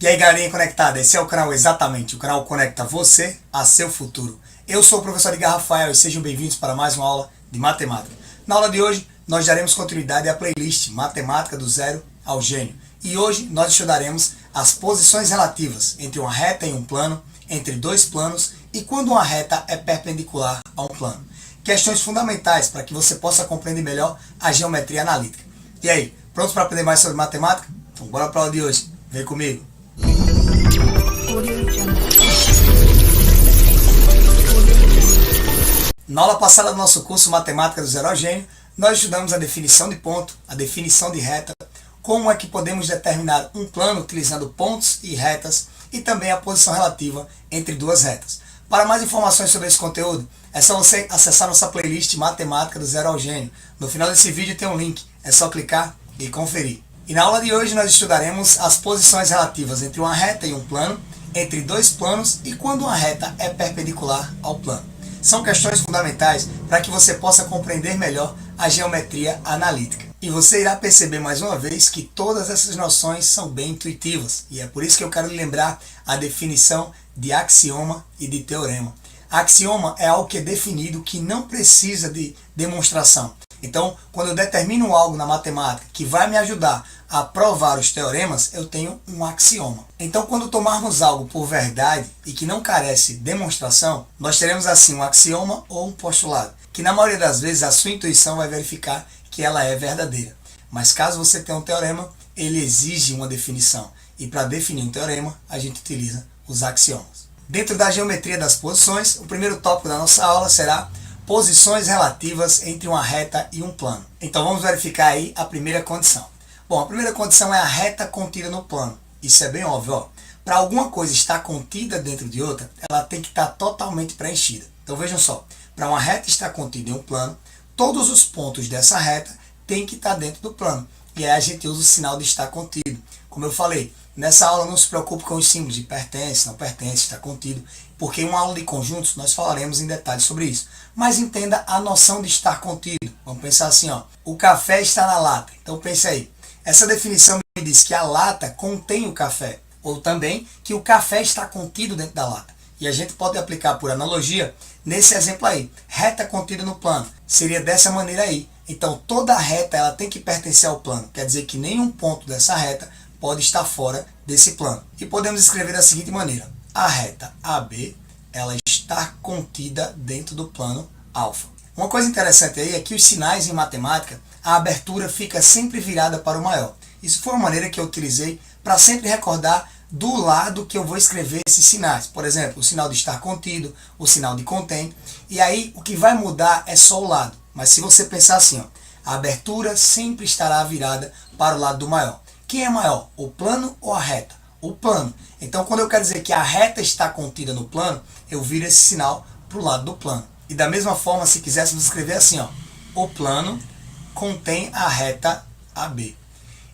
E aí, galerinha conectada, esse é o canal Exatamente, o canal conecta você a seu futuro. Eu sou o professor Edgar Rafael e sejam bem-vindos para mais uma aula de matemática. Na aula de hoje, nós daremos continuidade à playlist Matemática do Zero ao Gênio. E hoje nós estudaremos as posições relativas entre uma reta e um plano, entre dois planos e quando uma reta é perpendicular a um plano. Questões fundamentais para que você possa compreender melhor a geometria analítica. E aí, prontos para aprender mais sobre matemática? Então bora para a aula de hoje, vem comigo! Na aula passada do nosso curso Matemática do Zero ao Gênio, nós estudamos a definição de ponto, a definição de reta, como é que podemos determinar um plano utilizando pontos e retas e também a posição relativa entre duas retas. Para mais informações sobre esse conteúdo, é só você acessar nossa playlist Matemática do Zero ao Gênio. No final desse vídeo tem um link, é só clicar e conferir. E na aula de hoje nós estudaremos as posições relativas entre uma reta e um plano, entre dois planos e quando uma reta é perpendicular ao plano. São questões fundamentais para que você possa compreender melhor a geometria analítica. E você irá perceber mais uma vez que todas essas noções são bem intuitivas. E é por isso que eu quero lhe lembrar a definição de axioma e de teorema. Axioma é algo que é definido que não precisa de demonstração. Então, quando eu determino algo na matemática que vai me ajudar a provar os teoremas, eu tenho um axioma. Então, quando tomarmos algo por verdade e que não carece de demonstração, nós teremos assim um axioma ou um postulado, que na maioria das vezes a sua intuição vai verificar que ela é verdadeira. Mas caso você tenha um teorema, ele exige uma definição. E para definir um teorema, a gente utiliza os axiomas. Dentro da geometria das posições, o primeiro tópico da nossa aula será posições relativas entre uma reta e um plano. Então vamos verificar aí a primeira condição. Bom, a primeira condição é a reta contida no plano. Isso é bem óbvio. Para alguma coisa estar contida dentro de outra, ela tem que estar totalmente preenchida. Então vejam só, para uma reta estar contida em um plano, todos os pontos dessa reta têm que estar dentro do plano. E aí a gente usa o sinal de estar contido. Como eu falei, nessa aula não se preocupe com os símbolos de pertence, não pertence, está contido, porque em uma aula de conjuntos nós falaremos em detalhes sobre isso. Mas entenda a noção de estar contido. Vamos pensar assim, ó, o café está na lata. Então pense aí, essa definição me diz que a lata contém o café, ou também que o café está contido dentro da lata. E a gente pode aplicar por analogia nesse exemplo aí, reta contida no plano. Seria dessa maneira aí. Então toda reta ela tem que pertencer ao plano, quer dizer que nenhum ponto dessa reta pode estar fora desse plano. E podemos escrever da seguinte maneira, a reta AB ela está contida dentro do plano alfa. Uma coisa interessante aí é que os sinais em matemática, a abertura fica sempre virada para o maior. Isso foi uma maneira que eu utilizei para sempre recordar do lado que eu vou escrever esses sinais. Por exemplo, o sinal de estar contido, o sinal de contém. E aí o que vai mudar é só o lado. Mas se você pensar assim, ó, a abertura sempre estará virada para o lado do maior. Quem é maior, o plano ou a reta? O plano. Então quando eu quero dizer que a reta está contida no plano, eu viro esse sinal para o lado do plano. E da mesma forma, se quiséssemos escrever assim, ó, o plano contém a reta AB.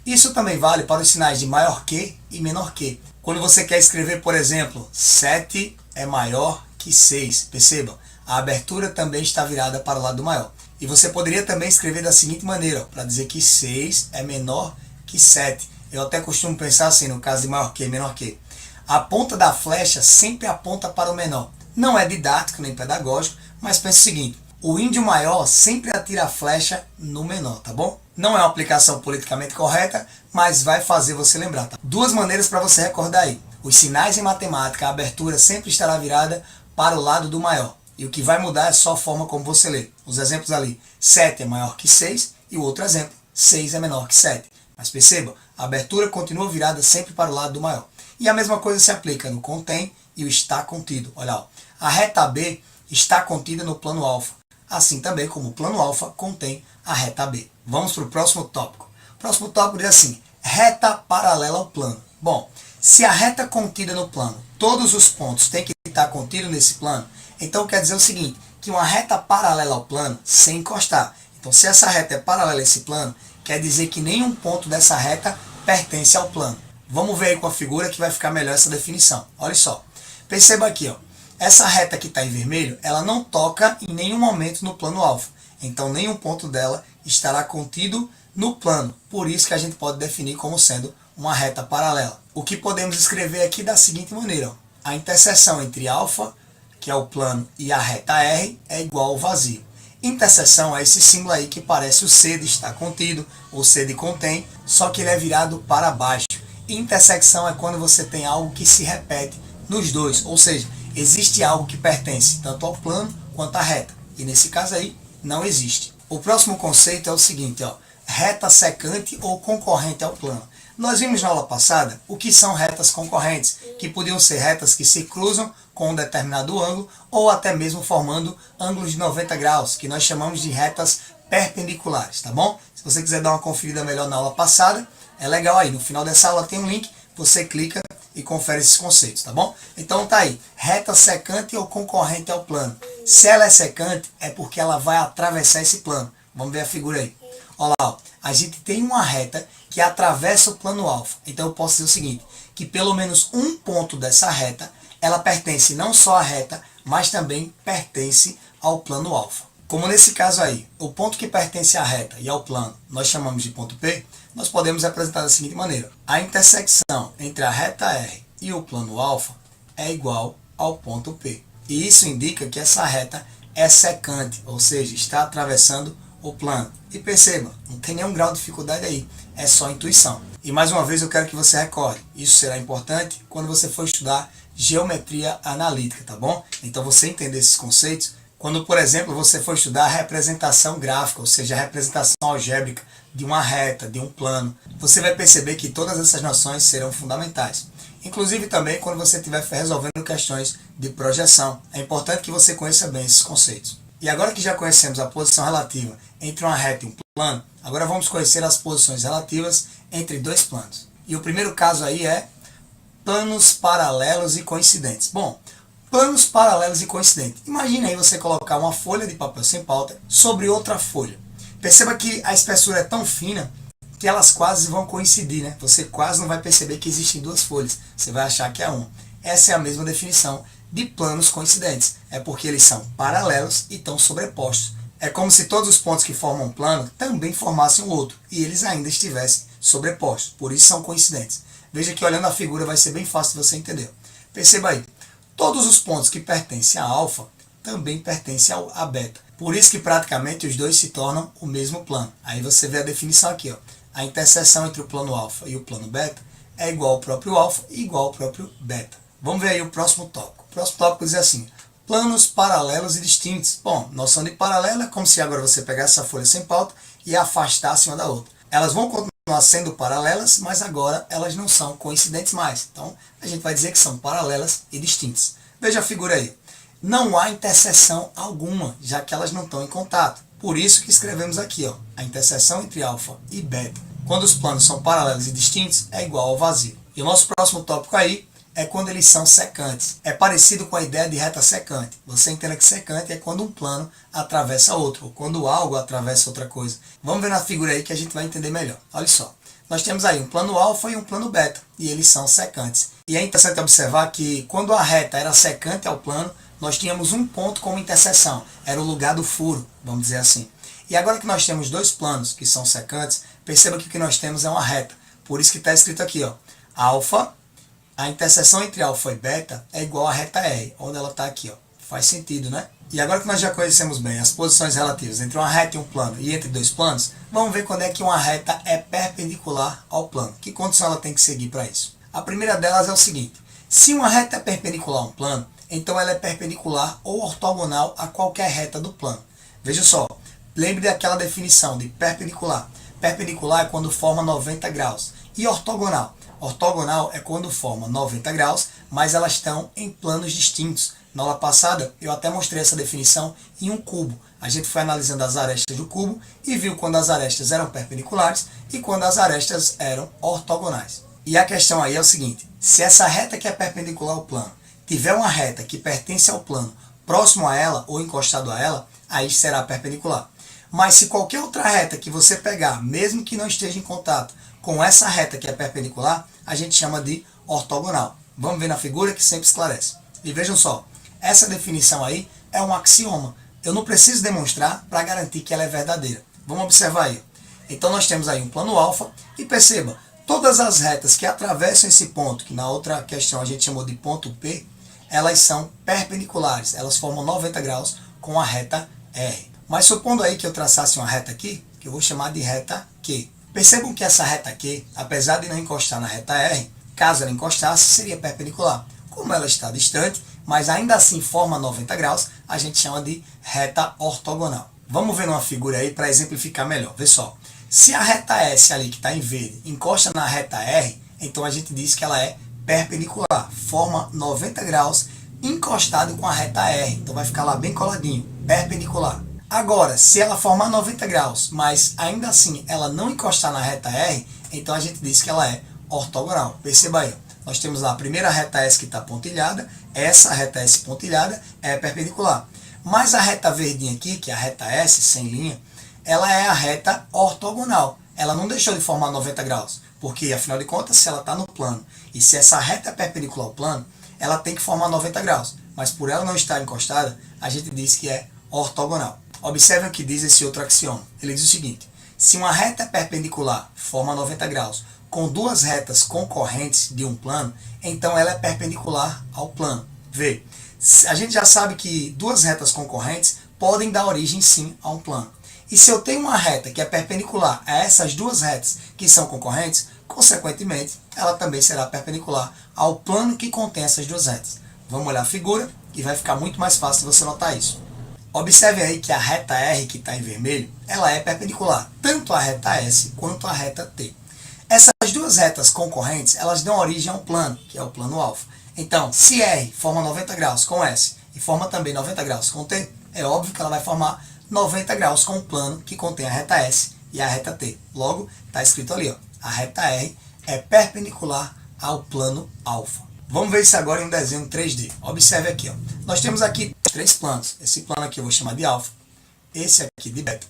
Isso também vale para os sinais de maior que e menor que. Quando você quer escrever, por exemplo, 7 é maior que 6. Perceba, a abertura também está virada para o lado maior. E você poderia também escrever da seguinte maneira, para dizer que 6 é menor que 7. Eu até costumo pensar assim, no caso de maior que e menor que. A ponta da flecha sempre aponta para o menor. Não é didático nem pedagógico, mas pense o seguinte, o índio maior sempre atira a flecha no menor, tá bom? Não é uma aplicação politicamente correta, mas vai fazer você lembrar, tá? Duas maneiras para você recordar aí. Os sinais em matemática, a abertura sempre estará virada para o lado do maior. E o que vai mudar é só a forma como você lê. Os exemplos ali, 7 é maior que 6 e o outro exemplo, 6 é menor que 7. Mas perceba, a abertura continua virada sempre para o lado do maior. E a mesma coisa se aplica no contém e o está contido. Olha, ó, a reta B está contida no plano alfa. Assim também como o plano alfa contém a reta B. Vamos para o próximo tópico. O próximo tópico diz assim, reta paralela ao plano. Bom, se a reta contida no plano, todos os pontos têm que estar contidos nesse plano, então quer dizer o seguinte, que uma reta paralela ao plano, sem encostar. Então se essa reta é paralela a esse plano, quer dizer que nenhum ponto dessa reta pertence ao plano. Vamos ver aí com a figura que vai ficar melhor essa definição. Olha só, perceba aqui, ó. Essa reta que está em vermelho, ela não toca em nenhum momento no plano alfa. Então nenhum ponto dela estará contido no plano. Por isso que a gente pode definir como sendo uma reta paralela. O que podemos escrever aqui da seguinte maneira, ó. A interseção entre alfa, que é o plano, e a reta R é igual ao vazio. Interseção é esse símbolo aí que parece o C de estar contido, ou C de contém, só que ele é virado para baixo. Intersecção é quando você tem algo que se repete nos dois, ou seja, existe algo que pertence tanto ao plano quanto à reta. E nesse caso aí, não existe. O próximo conceito é o seguinte, ó, reta secante ou concorrente ao plano. Nós vimos na aula passada o que são retas concorrentes, que podiam ser retas que se cruzam com um determinado ângulo ou até mesmo formando ângulos de 90 graus, que nós chamamos de retas perpendiculares, tá bom? Se você quiser dar uma conferida melhor na aula passada, é legal aí. No final dessa aula tem um link, você clica e confere esses conceitos, tá bom? Então tá aí, reta secante ou concorrente ao plano. Se ela é secante, é porque ela vai atravessar esse plano. Vamos ver a figura aí. Olha lá, ó. A gente tem uma reta que atravessa o plano alfa. Então eu posso dizer o seguinte, que pelo menos um ponto dessa reta, ela pertence não só à reta, mas também pertence ao plano alfa. Como nesse caso aí, o ponto que pertence à reta e ao plano, nós chamamos de ponto P, nós podemos representar da seguinte maneira. A intersecção entre a reta R e o plano alfa é igual ao ponto P. E isso indica que essa reta é secante, ou seja, está atravessando o plano. E perceba, não tem nenhum grau de dificuldade aí, é só intuição. E mais uma vez eu quero que você recorde, isso será importante quando você for estudar geometria analítica, tá bom? Então você entender esses conceitos, quando por exemplo você for estudar a representação gráfica, ou seja, a representação algébrica de uma reta, de um plano, você vai perceber que todas essas noções serão fundamentais. Inclusive também quando você estiver resolvendo questões de projeção, é importante que você conheça bem esses conceitos. E agora que já conhecemos a posição relativa entre uma reta e um plano, agora vamos conhecer as posições relativas entre dois planos. E o primeiro caso aí é planos paralelos e coincidentes. Bom, planos paralelos e coincidentes. Imagine aí você colocar uma folha de papel sem pauta sobre outra folha. Perceba que a espessura é tão fina que elas quase vão coincidir, né? Você quase não vai perceber que existem duas folhas. Você vai achar que é uma. Essa é a mesma definição de planos coincidentes. É porque eles são paralelos e estão sobrepostos. É como se todos os pontos que formam um plano também formassem um outro e eles ainda estivessem sobrepostos. Por isso são coincidentes. Veja que olhando a figura vai ser bem fácil de você entender. Perceba aí. Todos os pontos que pertencem a alfa também pertencem a beta. Por isso que praticamente os dois se tornam o mesmo plano. Aí você vê a definição aqui, ó. A interseção entre o plano alfa e o plano beta é igual ao próprio alfa e igual ao próprio beta. Vamos ver aí o próximo tópico. O próximo tópico diz assim, planos paralelos e distintos. Bom, noção de paralelo é como se agora você pegasse essa folha sem pauta e afastasse uma da outra. Elas vão continuar sendo paralelas, mas agora elas não são coincidentes mais. Então, a gente vai dizer que são paralelas e distintas. Veja a figura aí. Não há interseção alguma, já que elas não estão em contato. Por isso que escrevemos aqui, ó, a interseção entre alfa e beta. Quando os planos são paralelos e distintos, é igual ao vazio. E o nosso próximo tópico aí é quando eles são secantes. É parecido com a ideia de reta secante. Você entenda que secante é quando um plano atravessa outro, ou quando algo atravessa outra coisa. Vamos ver na figura aí que a gente vai entender melhor. Olha só. Nós temos aí um plano alfa e um plano beta, e eles são secantes. E é interessante observar que quando a reta era secante ao plano, nós tínhamos um ponto como interseção. Era o lugar do furo, vamos dizer assim. E agora que nós temos dois planos que são secantes, perceba que o que nós temos é uma reta. Por isso que está escrito aqui, ó, alfa, a interseção entre alfa e beta é igual à reta R, onde ela está aqui, ó. Faz sentido, né? E agora que nós já conhecemos bem as posições relativas entre uma reta e um plano e entre dois planos, vamos ver quando é que uma reta é perpendicular ao plano. Que condição ela tem que seguir para isso? A primeira delas é o seguinte, se uma reta é perpendicular a um plano, então ela é perpendicular ou ortogonal a qualquer reta do plano. Veja só, lembre daquela definição de perpendicular. Perpendicular é quando forma 90 graus. E ortogonal? Ortogonal é quando forma 90 graus, mas elas estão em planos distintos. Na aula passada, eu até mostrei essa definição em um cubo. A gente foi analisando as arestas do cubo e viu quando as arestas eram perpendiculares e quando as arestas eram ortogonais. E a questão aí é o seguinte, se essa reta que é perpendicular ao plano tiver uma reta que pertence ao plano próximo a ela ou encostado a ela, aí será perpendicular. Mas se qualquer outra reta que você pegar, mesmo que não esteja em contato com essa reta que é perpendicular, a gente chama de ortogonal. Vamos ver na figura que sempre esclarece. E vejam só, essa definição aí é um axioma. Eu não preciso demonstrar para garantir que ela é verdadeira. Vamos observar aí. Então nós temos aí um plano alfa e perceba, Todas as retas que atravessam esse ponto, que na outra questão a gente chamou de ponto P, elas são perpendiculares, elas formam 90 graus com a reta R. Mas supondo aí que eu traçasse uma reta aqui, que eu vou chamar de reta Q. Percebam que essa reta Q, apesar de não encostar na reta R, caso ela encostasse, seria perpendicular. Como ela está distante, mas ainda assim forma 90 graus, a gente chama de reta ortogonal. Vamos ver numa figura aí para exemplificar melhor. Vê só. Se a reta S ali, que está em verde, encosta na reta R, então a gente diz que ela é perpendicular. Forma 90 graus encostado com a reta R. Então vai ficar lá bem coladinho, perpendicular. Agora, se ela formar 90 graus, mas ainda assim ela não encostar na reta R, então a gente diz que ela é ortogonal. Perceba aí, nós temos lá a primeira reta S que está pontilhada, essa reta S pontilhada é perpendicular. Mas a reta verdinha aqui, que é a reta S, sem linha, ela é a reta ortogonal. Ela não deixou de formar 90 graus, porque afinal de contas, se ela está no plano, e se essa reta é perpendicular ao plano, ela tem que formar 90 graus. Mas por ela não estar encostada, a gente diz que é ortogonal. Observe o que diz esse outro axioma. Ele diz o seguinte: se uma reta perpendicular forma 90 graus com duas retas concorrentes de um plano, então ela é perpendicular ao plano. Vê, a gente já sabe que duas retas concorrentes podem dar origem sim a um plano. E se eu tenho uma reta que é perpendicular a essas duas retas que são concorrentes, consequentemente, ela também será perpendicular ao plano que contém essas duas retas. Vamos olhar a figura e vai ficar muito mais fácil você notar isso. Observe aí que a reta R, que está em vermelho, ela é perpendicular tanto à reta S quanto à reta T. Essas duas retas concorrentes, elas dão origem a um plano, que é o plano alfa. Então, se R forma 90 graus com S e forma também 90 graus com T, é óbvio que ela vai formar 90 graus com o plano que contém a reta S e a reta T. Logo, está escrito ali, ó, a reta R é perpendicular ao plano alfa. Vamos ver isso agora em um desenho 3D. Observe aqui, ó. Nós temos aqui três planos. Esse plano aqui eu vou chamar de alfa, esse aqui de beta,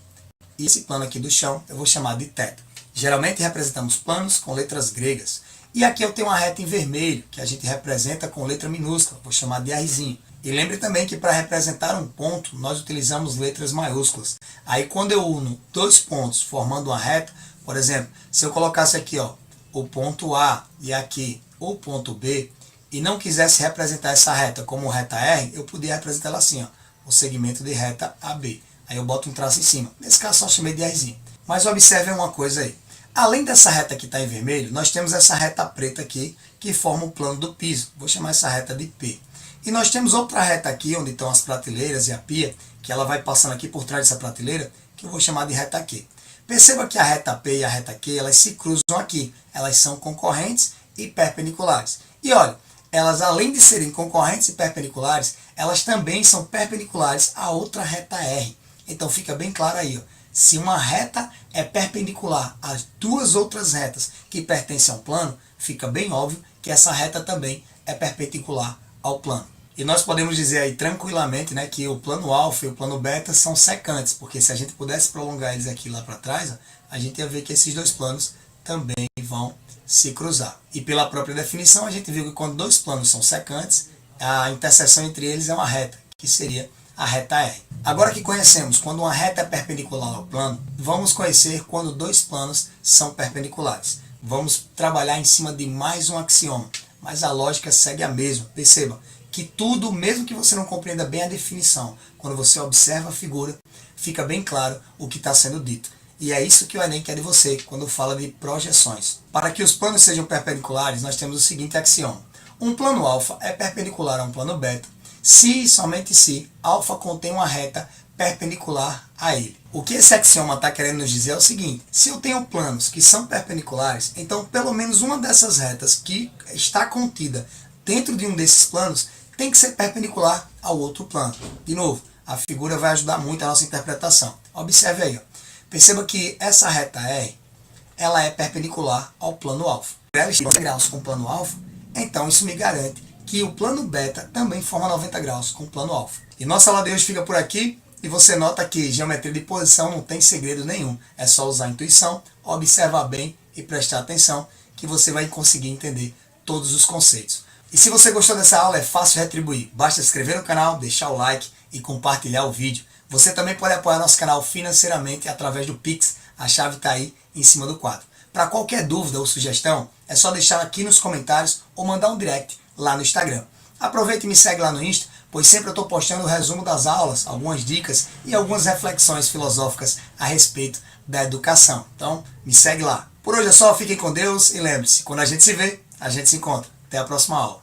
e esse plano aqui do chão eu vou chamar de teta. Geralmente representamos planos com letras gregas. E aqui eu tenho uma reta em vermelho, que a gente representa com letra minúscula, vou chamar de Rzinho. E lembre também que para representar um ponto, nós utilizamos letras maiúsculas. Aí quando eu uno dois pontos formando uma reta, por exemplo, se eu colocasse aqui, ó, o ponto A e aqui o ponto B, e não quisesse representar essa reta como reta R, eu podia representar ela assim, ó, o segmento de reta AB. Aí eu boto um traço em cima. Nesse caso só chamei de Rzinho. Mas observe uma coisa aí. Além dessa reta que está em vermelho, nós temos essa reta preta aqui, que forma o plano do piso. Vou chamar essa reta de P. E nós temos outra reta aqui, onde estão as prateleiras e a pia, que ela vai passando aqui por trás dessa prateleira, que eu vou chamar de reta Q. Perceba que a reta P e a reta Q, elas se cruzam aqui. Elas são concorrentes e perpendiculares. E olha, elas além de serem concorrentes e perpendiculares, elas também são perpendiculares à outra reta R. Então fica bem claro aí, ó. Se uma reta é perpendicular às duas outras retas que pertencem ao plano, fica bem óbvio que essa reta também é perpendicular ao plano. E nós podemos dizer aí tranquilamente, né, que o plano alfa e o plano beta são secantes, porque se a gente pudesse prolongar eles aqui lá para trás, ó, a gente ia ver que esses dois planos também vão se cruzar. E pela própria definição, a gente viu que quando dois planos são secantes, a interseção entre eles é uma reta, que seria a reta R. Agora que conhecemos quando uma reta é perpendicular ao plano, vamos conhecer quando dois planos são perpendiculares. Vamos trabalhar em cima de mais um axioma, mas a lógica segue a mesma. Perceba que tudo, mesmo que você não compreenda bem a definição, quando você observa a figura, fica bem claro o que está sendo dito. E é isso que o Enem quer de você quando fala de projeções. Para que os planos sejam perpendiculares, nós temos o seguinte axioma. Um plano alfa é perpendicular a um plano beta, se e somente se alfa contém uma reta perpendicular a ele. O que esse axioma está querendo nos dizer é o seguinte: se eu tenho planos que são perpendiculares, então pelo menos uma dessas retas que está contida dentro de um desses planos tem que ser perpendicular ao outro plano. De novo, a figura vai ajudar muito a nossa interpretação. Observe aí, ó. Perceba que essa reta R, ela é perpendicular ao plano alfa. Ela está 90 graus com o plano alfa, então isso me garante que o plano beta também forma 90 graus com o plano alfa. E nossa aula de hoje fica por aqui, e você nota que geometria de posição não tem segredo nenhum. É só usar a intuição, observar bem e prestar atenção, que você vai conseguir entender todos os conceitos. E se você gostou dessa aula, é fácil retribuir. Basta se inscrever no canal, deixar o like e compartilhar o vídeo. Você também pode apoiar nosso canal financeiramente através do Pix. A chave está aí em cima do quadro. Para qualquer dúvida ou sugestão, é só deixar aqui nos comentários ou mandar um direct lá no Instagram. Aproveita e me segue lá no Insta, pois sempre eu estou postando o resumo das aulas, algumas dicas e algumas reflexões filosóficas a respeito da educação. Então, me segue lá. Por hoje é só, fiquem com Deus e lembre-se, quando a gente se vê, a gente se encontra. Até a próxima aula.